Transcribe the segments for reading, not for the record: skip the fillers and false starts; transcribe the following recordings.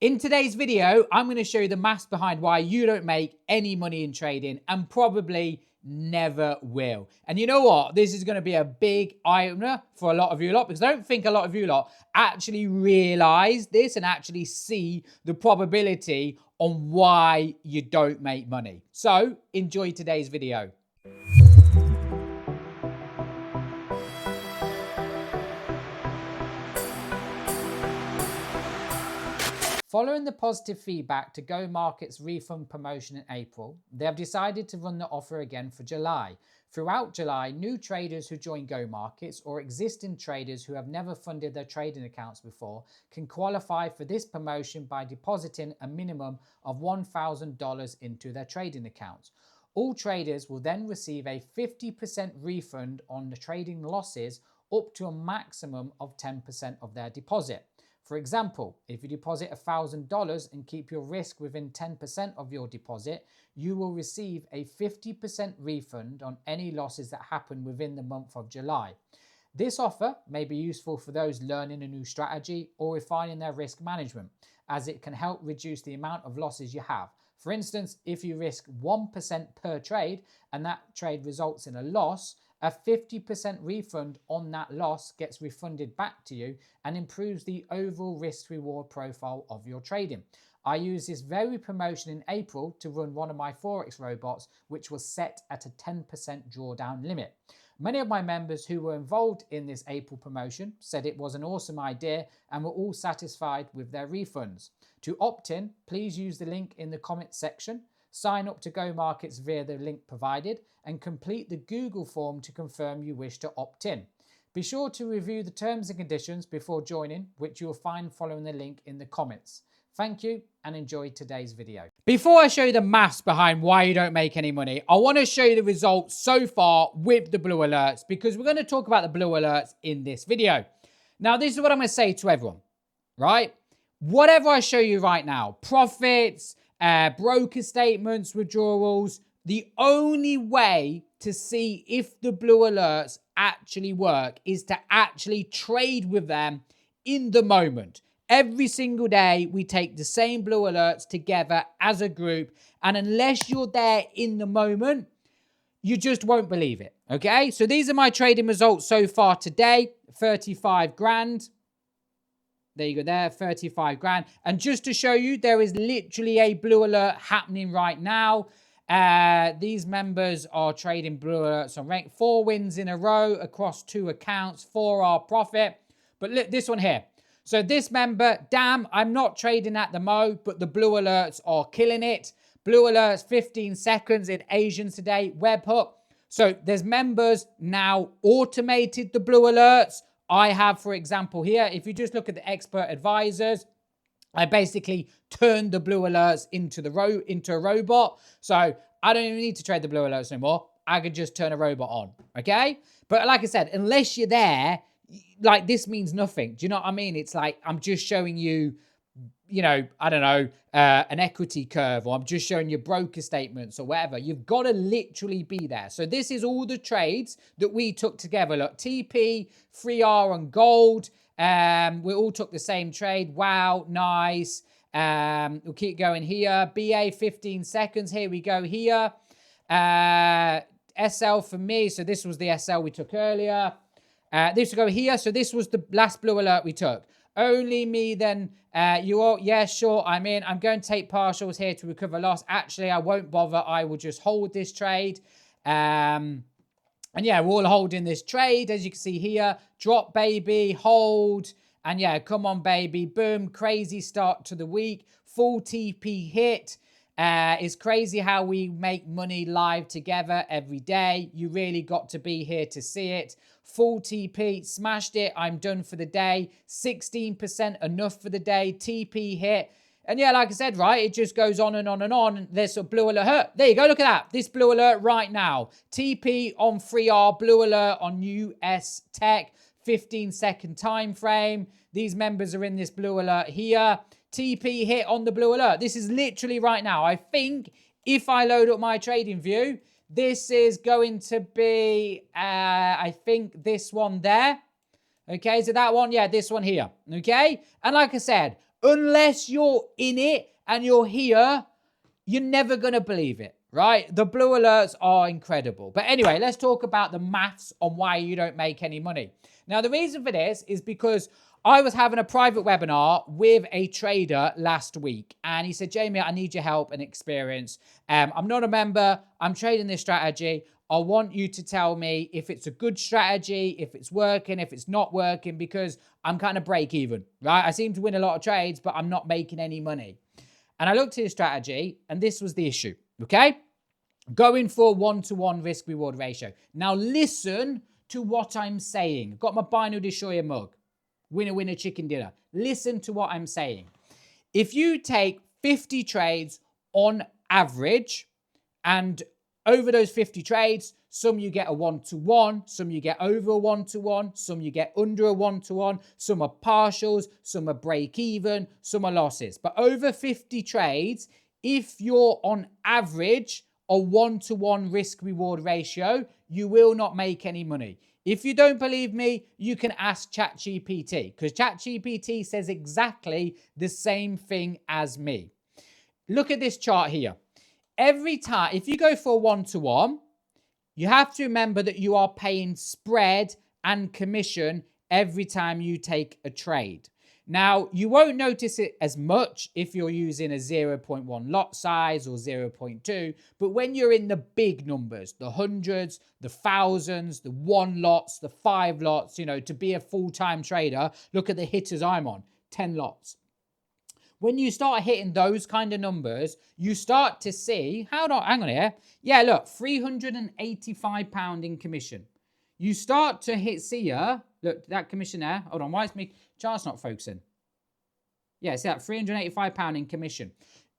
In today's video, I'm going to show you the maths behind why you don't make any money in trading and probably never will. And you know what? This is going to be a big eye-opener for a lot of you lot, because I don't think a lot of you lot actually realize this and actually see the probability on why you don't make money. So enjoy today's video. Following the positive feedback to Go Market's refund promotion in April, they have decided to run the offer again for July. Throughout July, new traders who join Go Markets or existing traders who have never funded their trading accounts before can qualify for this promotion by depositing a minimum of $1,000 into their trading accounts. All traders will then receive a 50% refund on the trading losses up to a maximum of 10% of their deposit. For example, if you deposit $1,000 and keep your risk within 10% of your deposit, you will receive a 50% refund on any losses that happen within the month of July. This offer may be useful for those learning a new strategy or refining their risk management, as it can help reduce the amount of losses you have. For instance, if you risk 1% per trade and that trade results in a loss, a 50% refund on that loss gets refunded back to you and improves the overall risk-reward profile of your trading. I used this very promotion in April to run one of my Forex robots, which was set at a 10% drawdown limit. Many of my members who were involved in this April promotion said it was an awesome idea and were all satisfied with their refunds. To opt in, please use the link in the comments section. Sign up to Go Markets via the link provided and complete the Google form to confirm you wish to opt in. Be sure to review the terms and conditions before joining, which you'll find following the link in the comments. Thank you and enjoy today's video. Before I show you the maths behind why you don't make any money, I want to show you the results so far with the blue alerts, because we're going to talk about the blue alerts in this video. Now, this is what I'm going to say to everyone, right? Whatever I show you right now, profits, broker statements, withdrawals, the only way to see if the blue alerts actually work is to actually trade with them in the moment. Every single day, we take the same blue alerts together as a group, and unless you're there in the moment, you just won't believe it, okay? So these are my trading results so far today, 35 grand. There you go there, 35 grand. And just to show you, there is literally a blue alert happening right now. These members are trading blue alerts on rank. 4 wins in a row across 2 accounts, 4 are profit. But look, this one here. So this member, damn, I'm not trading at the mo, but the blue alerts are killing it. Blue alerts, 15 seconds in Asians today, webhook. So there's members now automated the blue alerts. I have, for example, here, if you just look at the expert advisors, I basically turned the blue alerts into a robot. So I don't even need to trade the blue alerts anymore. I could just turn a robot on, okay? But like I said, unless you're there, like, this means nothing. Do you know what I mean? It's like I'm just showing you, you know, I don't know, an equity curve, or I'm just showing you broker statements or whatever. You've got to literally be there. So this is all the trades that we took together. Look, TP, 3R and gold. We all took the same trade. Wow, nice. We'll keep going here. BA, 15 seconds. Here we go here. SL for me. So this was the SL we took earlier. This will go here. So this was the last blue alert we took. Only me then. You all, yeah, sure, I'm in. I'm going to take partials here to recover loss. Actually, I won't bother. I will just hold this trade. And yeah, we're all holding this trade. As you can see here, drop, baby, hold. And yeah, come on, baby. Boom, crazy start to the week. Full TP hit. It's crazy how we make money live together every day. You really got to be here to see it. Full TP, smashed it. I'm done for the day. 16% enough for the day. TP hit. And yeah, like I said, right, it just goes on and on and on. There's a blue alert. There you go. Look at that. This blue alert right now. TP on 3R, blue alert on US Tech. 15-second time frame. These members are in this blue alert here. TP hit on the blue alert. This is literally right now. I think if I load up my trading view, this is going to be, I think this one there. Okay, so that one, yeah, this one here. Okay, and like I said, Unless you're in it and you're here, you're never going to believe it, right? The blue alerts are incredible. But anyway, let's talk about the maths on why you don't make any money. Now, the reason for this is because I was having a private webinar with a trader last week, and he said, Jamie, I need your help and experience. I'm not a member. I'm trading this strategy. I want you to tell me if it's a good strategy, if it's working, if it's not working, because I'm kind of break even, right? I seem to win a lot of trades, but I'm not making any money. And I looked at his strategy, and this was the issue, okay? Going for 1-to-1 risk-reward ratio. Now listen to what I'm saying. I've got my binary destroyer mug. Winner, winner, chicken dinner. Listen to what I'm saying. If you take 50 trades on average, and over those 50 trades, some you get a 1-to-1, some you get over a 1-to-1, some you get under a 1-to-1, some are partials, some are break even, some are losses. But over 50 trades, if you're on average a 1-to-1 risk reward ratio, you will not make any money. If you don't believe me, you can ask ChatGPT, because ChatGPT says exactly the same thing as me. Look at this chart here. Every time, if you go for a 1-to-1, you have to remember that you are paying spread and commission every time you take a trade. Now, you won't notice it as much if you're using a 0.1 lot size or 0.2, but when you're in the big numbers, the hundreds, the thousands, the 1 lots, the 5 lots, you know, to be a full-time trader, look at the hitters I'm on, 10 lots. When you start hitting those kind of numbers, you start to see, hang on here. Yeah, look, £385 in commission. You start to see here, look, that commission there. Hold on, why is my chart's not focusing? Yeah, see that, £385 in commission.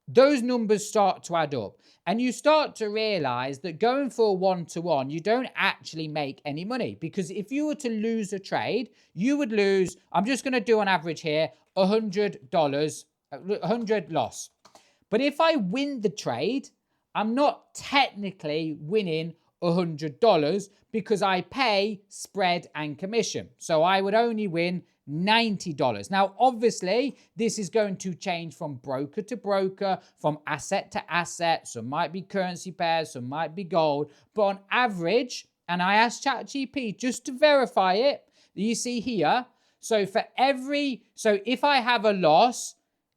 Those numbers start to add up. And you start to realize that going for a 1-to-1, you don't actually make any money. Because if you were to lose a trade, you would lose, I'm just going to do on average here, $100, 100 loss. But if I win the trade, I'm not technically winning $100 because I pay spread and commission. So I would only win $90. Now, obviously, this is going to change from broker to broker, from asset to asset. Some might be currency pairs, some might be gold. But on average, and I asked ChatGPT just to verify it, you see here, so if I have a loss,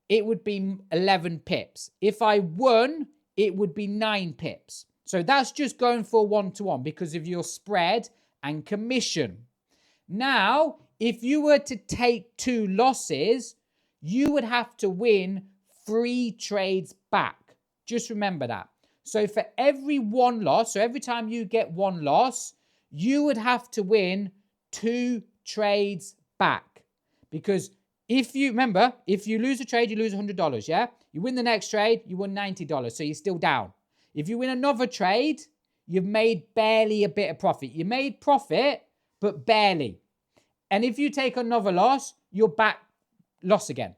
it would be 11 pips. If I won, it would be 9 pips. So that's just going for 1-to-1 because of your spread and commission. Now, if you were to take 2 losses, you would have to win 3 trades back. Just remember that. So for every 1 loss, so every time you get 1 loss, you would have to win 2 trades back. Because if you lose a trade, you lose $100, yeah? You win the next trade, you won $90, so you're still down. If you win another trade, you've made barely a bit of profit. You made profit, but barely. And if you take another loss, you're back loss again.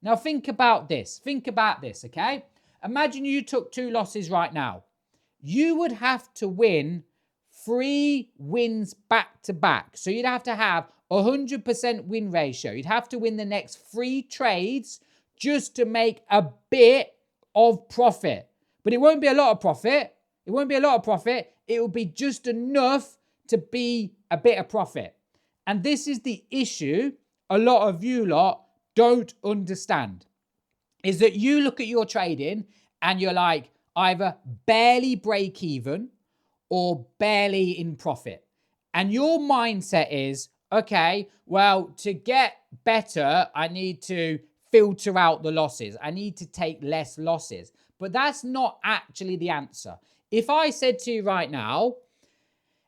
Now think about this. Think about this, okay? Imagine you took 2 losses right now. You would have to win 3 wins back to back. So you'd have to have 100% win ratio. You'd have to win the next 3 trades just to make a bit of profit. But it won't be a lot of profit. It won't be a lot of profit. It will be just enough to be a bit of profit. And this is the issue a lot of you lot don't understand. Is that you look at your trading and you're like either barely break even or barely in profit. And your mindset is, okay, well, to get better, I need to filter out the losses. I need to take less losses. But that's not actually the answer. If I said to you right now,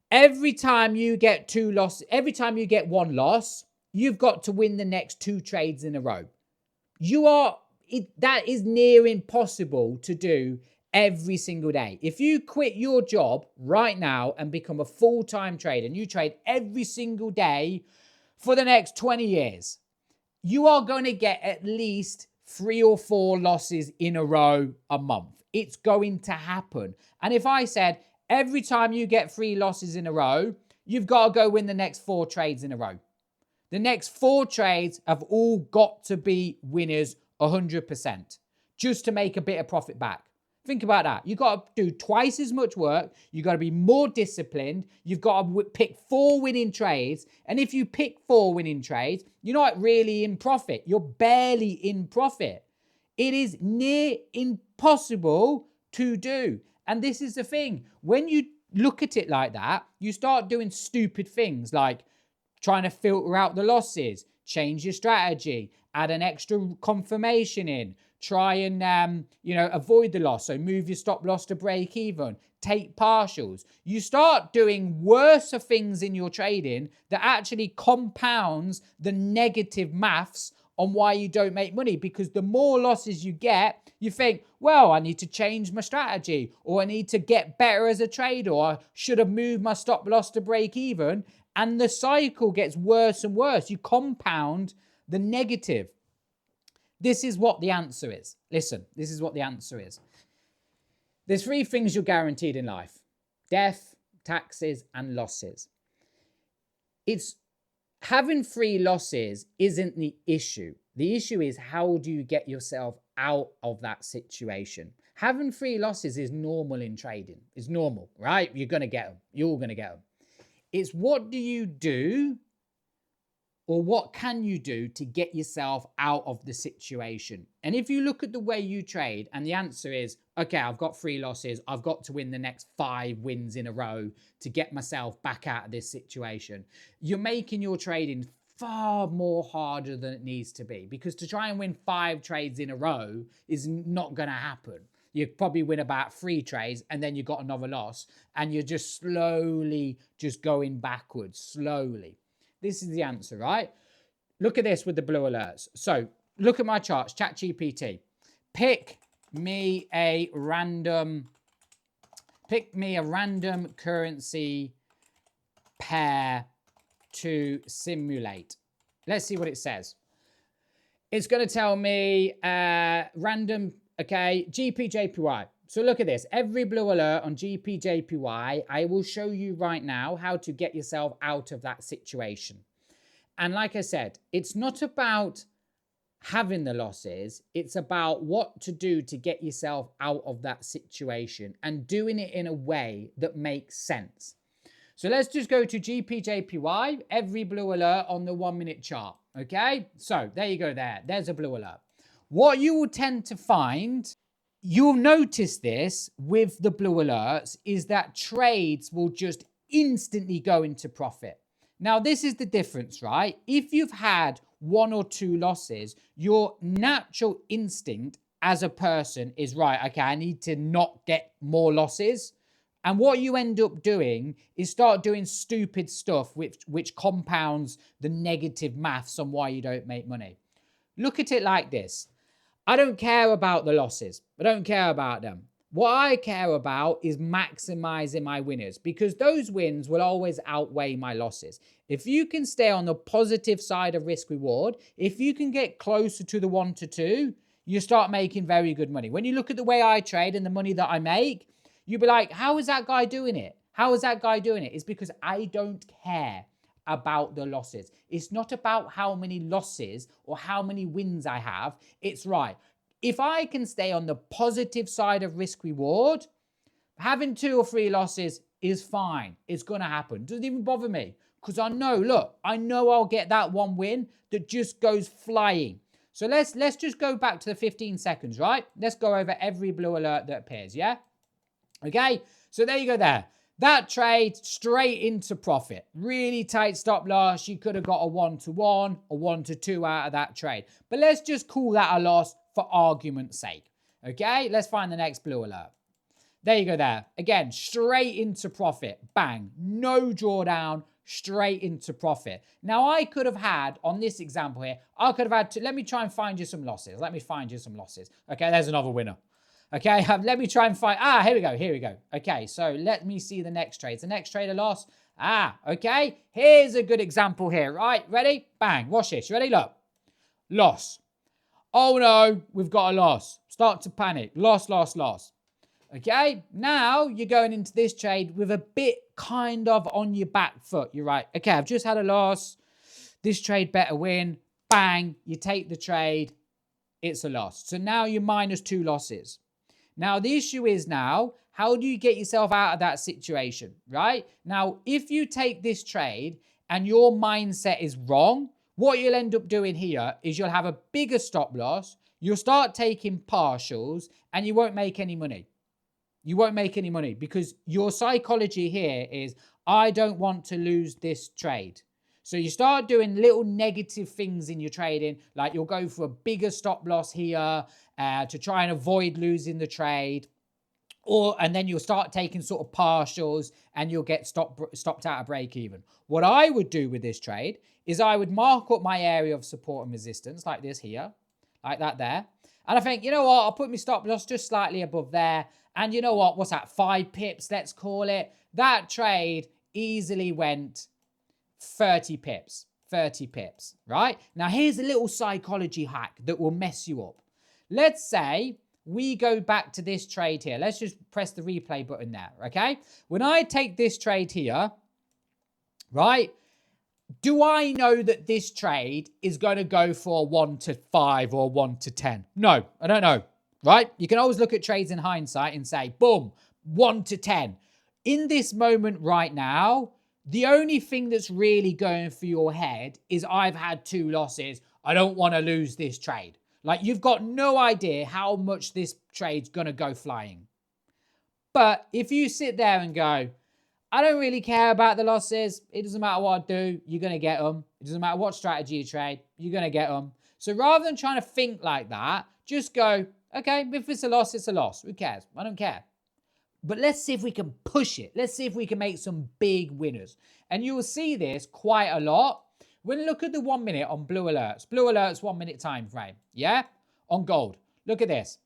every time you get 2 losses, every time you get 1 loss, you've got to win the next 2 trades in a row. That is near impossible to do every single day. If you quit your job right now and become a full-time trader and you trade every single day for the next 20 years, you are going to get at least 3 or 4 losses in a row a month. It's going to happen. And if I said every time you get 3 losses in a row, you've got to go win the next 4 trades in a row. The next 4 trades have all got to be winners 100% just to make a bit of profit back. Think about that. You've got to do twice as much work. You've got to be more disciplined. You've got to pick 4 winning trades. And if you pick 4 winning trades, you're not really in profit. You're barely in profit. It is near impossible to do. And this is the thing. When you look at it like that, you start doing stupid things like trying to filter out the losses, change your strategy, add an extra confirmation in, try and, avoid the loss. So move your stop loss to break even, take partials. You start doing worse things in your trading that actually compounds the negative maths on why you don't make money, because the more losses you get, you think, well, I need to change my strategy, or I need to get better as a trader, or I should have moved my stop loss to break even. And the cycle gets worse and worse. You compound the negative. This is what the answer is. Listen, this is what the answer is. There's 3 things you're guaranteed in life: death, taxes, and losses. It's having 3 losses isn't the issue. The issue is, how do you get yourself out of that situation? Having 3 losses is normal in trading. It's normal, right? You're going to get them. You're all going to get them. It's what do you do, or what can you do to get yourself out of the situation? And if you look at the way you trade and the answer is, okay, I've got 3 losses, I've got to win the next 5 wins in a row to get myself back out of this situation, you're making your trading far more harder than it needs to be, because to try and win 5 trades in a row is not going to happen. You probably win about 3 trades and then you got another loss, and you're just slowly just going backwards, slowly. This is the answer, right? Look at this with the blue alerts. So look at my charts, ChatGPT. Pick me a random currency pair to simulate. Let's see what it says. It's going to tell me random, okay, GPJPY. So look at this. Every blue alert on GPJPY, I will show you right now how to get yourself out of that situation. And like I said, it's not about having the losses. It's about what to do to get yourself out of that situation, and doing it in a way that makes sense. So let's just go to GPJPY, every blue alert on the 1-minute chart. Okay, so there you go there. There's a blue alert. What you will tend to find, you'll notice this with the blue alerts, is that trades will just instantly go into profit. Now, this is the difference, right? If you've had 1 or 2 losses, your natural instinct as a person is, right, okay, I need to not get more losses. And what you end up doing is start doing stupid stuff which compounds the negative maths on why you don't make money. Look at it like this. I don't care about the losses. I don't care about them. What I care about is maximizing my winners, because those wins will always outweigh my losses. If you can stay on the positive side of risk reward, if you can get closer to the 1 to 2, you start making very good money. When you look at the way I trade and the money that I make, you'll be like, how is that guy doing it? How is that guy doing it? It's because I don't care about the losses. It's not about how many losses or how many wins I have. It's right. If I can stay on the positive side of risk reward, having 2 or 3 losses is fine. It's going to happen. It doesn't even bother me, because I know, look, I know I'll get that 1 win that just goes flying. So let's just go back to the 15 seconds, right? Let's go over every blue alert that appears, yeah? Okay, so there you go there. That trade straight into profit. Really tight stop loss. You could have got a 1-to-1 or 1-to-2 out of that trade. But let's just call that a loss for argument's sake. Okay, let's find the next blue alert. There you go there. Again, straight into profit. Bang. No drawdown. Straight into profit. Now, I could have had, on this example here, I could have had to, let me try and find you some losses. Let me find you some losses. Okay, there's another winner. Okay, let me try and find, here we go. Okay, so let me see the next trade. The next trade a loss. Okay, here's a good example here, right? Ready? Bang, watch this. Ready? Look. Loss. Oh no, we've got a loss. Start to panic. Loss. Okay, now you're going into this trade with a bit kind of on your back foot. You're right. Okay, I've just had a loss. This trade better win. Bang, you take the trade. It's a loss. So now you're minus 2 losses. Now, the issue is now, how do you get yourself out of that situation, right? Now, if you take this trade and your mindset is wrong, what you'll end up doing here is you'll have a bigger stop loss, you'll start taking partials, and you won't make any money. You won't make any money because your psychology here is, I don't want to lose this trade. So you start doing little negative things in your trading, like you'll go for a bigger stop loss here to try and avoid losing the trade. And then you'll start taking sort of partials and you'll get stopped out of break even. What I would do with this trade is I would mark up my area of support and resistance like this here, like that there. And I think, you know what, I'll put my stop loss just slightly above there. And you know what, what's that, 5 pips, let's call it. That trade easily went 30 pips, right? Now, here's a little psychology hack that will mess you up. Let's say we go back to this trade here. Let's just press the replay button there, okay? When I take this trade here, right, do I know that this trade is going to go for 1 to 5 or 1 to 10? No, I don't know, right? You can always look at trades in hindsight and say, boom, 1 to 10. In this moment right now, the only thing that's really going through your head is I've had 2 losses. I don't want to lose this trade. Like, you've got no idea how much this trade's going to go flying. But if you sit there and go, I don't really care about the losses. It doesn't matter what I do. You're going to get them. It doesn't matter what strategy you trade. You're going to get them. So rather than trying to think like that, just go, okay, if it's a loss, it's a loss. Who cares? I don't care. But let's see if we can push it. Let's see if we can make some big winners. And you will see this quite a lot. When you look at the 1 minute on Blue Alert's 1 minute time frame, yeah? On gold. Look at this.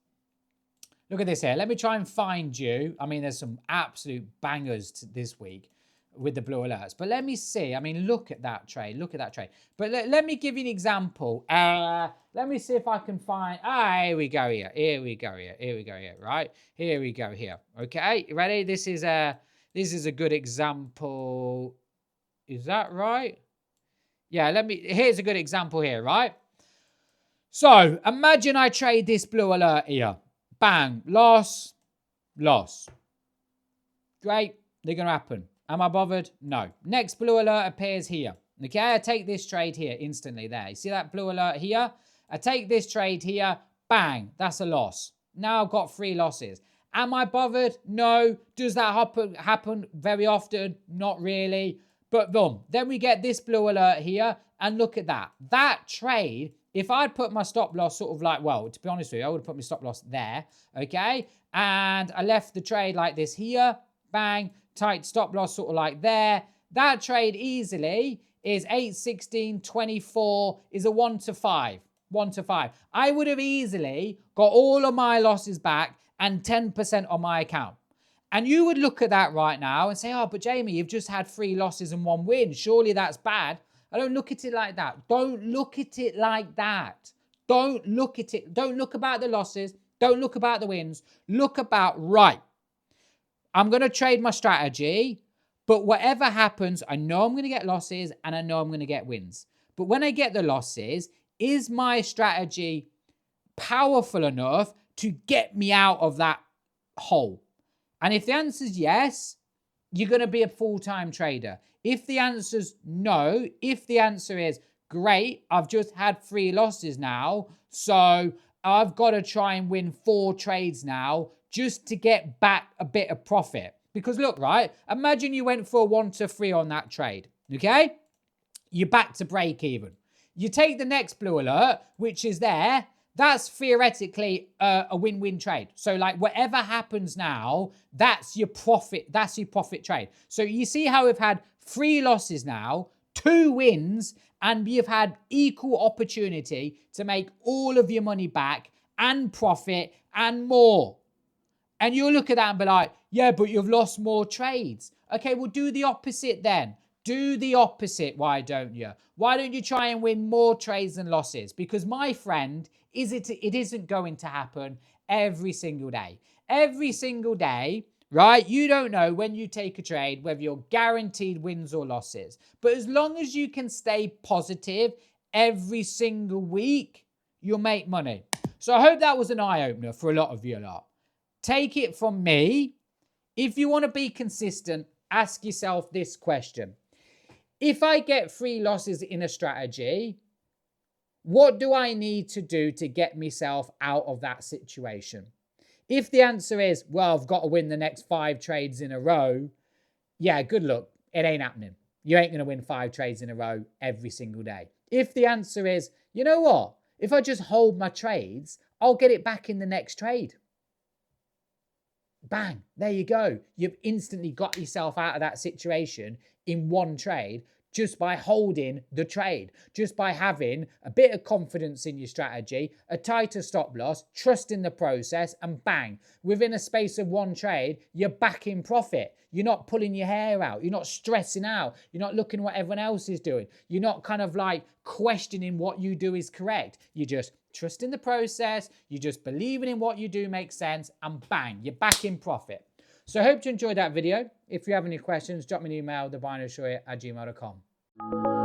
Look at this here. Let me try and find you. I mean, there's some absolute bangers this week with the Blue Alerts. But let me see. I mean, look at that trade. Look at that trade. But let me give you an example. Let me see if I can find... here we go here. Here we go here. Here we go here. Right? Here we go here. Okay? You ready? This is a good example. Is that right? Yeah, here's a good example here, right? So, imagine I trade this Blue Alert here. Bang. Loss. Loss. Great. They're going to happen. Am I bothered? No. Next Blue Alert appears here. Okay, I take this trade here instantly there. You see that Blue Alert here? I take this trade here. Bang. That's a loss. Now I've got 3 losses. Am I bothered? No. Does that happen very often? Not really. But boom. Then we get this Blue Alert here. And look at that. That trade, if I'd put my stop loss sort of like, well, to be honest with you, I would have put my stop loss there. Okay. And I left the trade like this here. Bang. Tight stop loss sort of like there. That trade easily is 8, 16, 24 is a 1 to 5. 1 to 5. I would have easily got all of my losses back and 10% on my account. And you would look at that right now and say, oh, but Jamie, you've just had 3 losses and 1 win. Surely that's bad. I don't look at it like that. Don't look at it like that. Don't look at it. Don't look about the losses. Don't look about the wins. Look about, right, I'm going to trade my strategy, but whatever happens, I know I'm going to get losses and I know I'm going to get wins. But when I get the losses, is my strategy powerful enough to get me out of that hole? And if the answer is yes, you're going to be a full-time trader. If the answer is no, if the answer is, great, I've just had 3 losses now, so I've got to try and win 4 trades now just to get back a bit of profit. Because look, right, imagine you went for a 1 to 3 on that trade, okay? You're back to break even. You take the next Blue Alert, which is there, that's theoretically a win-win trade. So like whatever happens now, that's your profit trade. So you see how we've had 3 losses now, 2 wins, and you've had equal opportunity to make all of your money back and profit and more. And you'll look at that and be like, yeah, but you've lost more trades. Okay, well, do the opposite then. Do the opposite, why don't you? Why don't you try and win more trades than losses? Because, my friend, it isn't going to happen every single day. Every single day, right? You don't know when you take a trade whether you're guaranteed wins or losses. But as long as you can stay positive every single week, you'll make money. So I hope that was an eye-opener for a lot of you lot. Take it from me. If you want to be consistent, ask yourself this question. If I get 3 losses in a strategy, what do I need to do to get myself out of that situation? If the answer is, well, I've got to win the next 5 trades in a row, yeah, good luck. It ain't happening. You ain't going to win 5 trades in a row every single day. If the answer is, you know what? If I just hold my trades, I'll get it back in the next trade. Bang, there you go. You've instantly got yourself out of that situation in one trade just by holding the trade, just by having a bit of confidence in your strategy, a tighter stop loss, trusting the process, and bang, within a space of one trade, you're back in profit. You're not pulling your hair out. You're not stressing out. You're not looking at what everyone else is doing. You're not kind of like questioning what you do is correct. You're just trusting the process. You're just believing in what you do makes sense, and bang, you're back in profit. So I hope you enjoyed that video. If you have any questions, drop me an email, thebinarydestroyer@gmail.com.